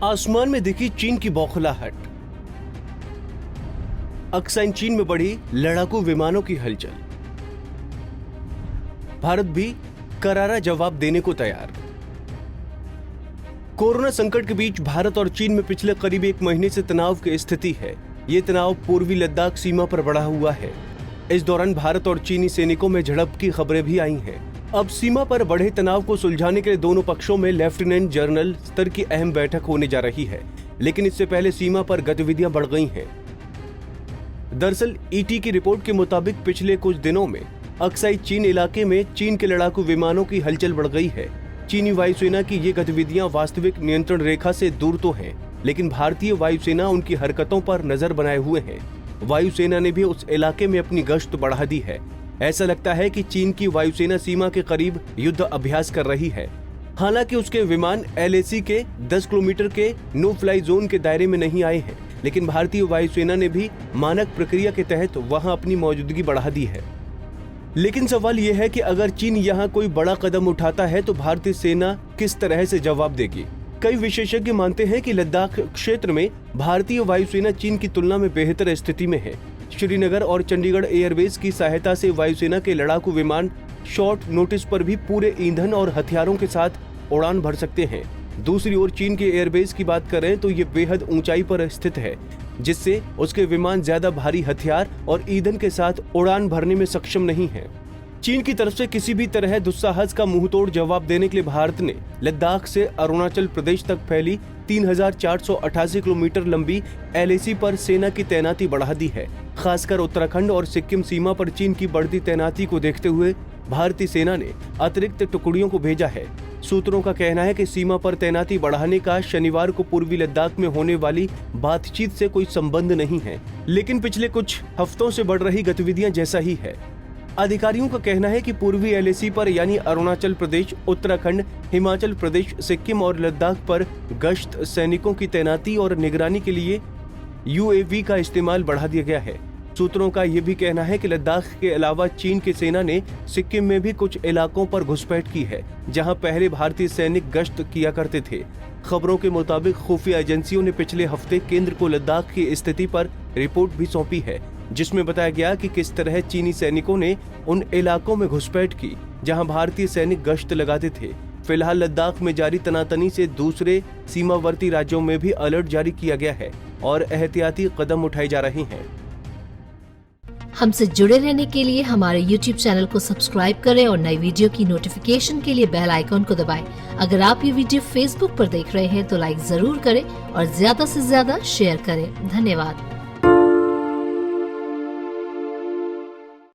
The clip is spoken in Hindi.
आसमान में दिखी चीन की बौखलाहट। अक्साई चीन में बढ़ी लड़ाकू विमानों की हलचल। भारत भी करारा जवाब देने को तैयार। कोरोना संकट के बीच भारत और चीन में पिछले करीब 1 महीने से तनाव की स्थिति है। ये तनाव पूर्वी लद्दाख सीमा पर बढ़ा हुआ है। इस दौरान भारत और चीनी सैनिकों में झड़प की खबरें भी आई हैं। अब सीमा पर बढ़े तनाव को सुलझाने के लिए दोनों पक्षों में लेफ्टिनेंट जनरल स्तर की अहम बैठक होने जा रही है, लेकिन इससे पहले सीमा पर गतिविधियां बढ़ गई हैं। दरअसल ईटी की रिपोर्ट के मुताबिक पिछले कुछ दिनों में अक्साई चीन इलाके में चीन के लड़ाकू विमानों की हलचल बढ़ गई है। चीनी वायुसेना की ये गतिविधियां वास्तविक नियंत्रण रेखा से दूर तो हैं, लेकिन भारतीय वायुसेना उनकी हरकतों पर नजर बनाए हुए है। वायुसेना ने भी उस इलाके में अपनी गश्त बढ़ा दी है। ऐसा लगता है कि चीन की वायुसेना सीमा के करीब युद्ध अभ्यास कर रही है। हालांकि उसके विमान LAC के 10 किलोमीटर के नो फ्लाई जोन के दायरे में नहीं आए हैं, लेकिन भारतीय वायुसेना ने भी मानक प्रक्रिया के तहत वहां अपनी मौजूदगी बढ़ा दी है। लेकिन सवाल यह है कि अगर चीन यहां कोई बड़ा कदम उठाता है तो भारतीय सेना किस तरह से जवाब देगी। कई विशेषज्ञ मानते हैं कि लद्दाख क्षेत्र में भारतीय वायुसेना चीन की तुलना में बेहतर स्थिति में है। श्रीनगर और चंडीगढ़ एयरबेस की सहायता से वायुसेना के लड़ाकू विमान शॉर्ट नोटिस पर भी पूरे ईंधन और हथियारों के साथ उड़ान भर सकते हैं। दूसरी ओर चीन के एयरबेस की बात करें तो ये बेहद ऊंचाई पर स्थित है, जिससे उसके विमान ज्यादा भारी हथियार और ईंधन के साथ उड़ान भरने में सक्षम नहीं है। चीन की तरफ से किसी भी तरह दुस्साहस का मुंहतोड़ जवाब देने के लिए भारत ने लद्दाख से अरुणाचल प्रदेश तक फैली 3488 किलोमीटर लंबी LAC पर सेना की तैनाती बढ़ा दी है। खासकर उत्तराखंड और सिक्किम सीमा पर चीन की बढ़ती तैनाती को देखते हुए भारतीय सेना ने अतिरिक्त टुकड़ियों को भेजा है। सूत्रों का कहना है कि सीमा पर तैनाती बढ़ाने का शनिवार को पूर्वी लद्दाख में होने वाली बातचीत से कोई संबंध नहीं है, लेकिन पिछले कुछ हफ्तों से बढ़ रही गतिविधियां जैसा ही है। अधिकारियों का कहना है कि पूर्वी LAC पर यानी अरुणाचल प्रदेश, उत्तराखंड, हिमाचल प्रदेश, सिक्किम और लद्दाख पर गश्त सैनिकों की तैनाती और निगरानी के लिए UAV का इस्तेमाल बढ़ा दिया गया है। सूत्रों का यह भी कहना है कि लद्दाख के अलावा चीन की सेना ने सिक्किम में भी कुछ इलाकों पर घुसपैठ की है, जहां पहले भारतीय सैनिक गश्त किया करते थे। खबरों के मुताबिक खुफिया एजेंसियों ने पिछले हफ्ते केंद्र को लद्दाख की स्थिति पर रिपोर्ट भी सौंपी है, जिसमें बताया गया कि किस तरह चीनी सैनिकों ने उन इलाकों में घुसपैठ की जहां भारतीय सैनिक गश्त लगाते थे। फिलहाल लद्दाख में जारी तनातनी से दूसरे सीमावर्ती राज्यों में भी अलर्ट जारी किया गया है और एहतियाती कदम उठाए जा रहे हैं। हमसे जुड़े रहने के लिए हमारे YouTube चैनल को सब्सक्राइब करें और नई वीडियो की नोटिफिकेशन के लिए बेल आइकॉन को दबाएं। अगर आप ये वीडियो Facebook पर देख रहे हैं तो लाइक जरूर करें और ज्यादा से ज्यादा शेयर करें। धन्यवाद।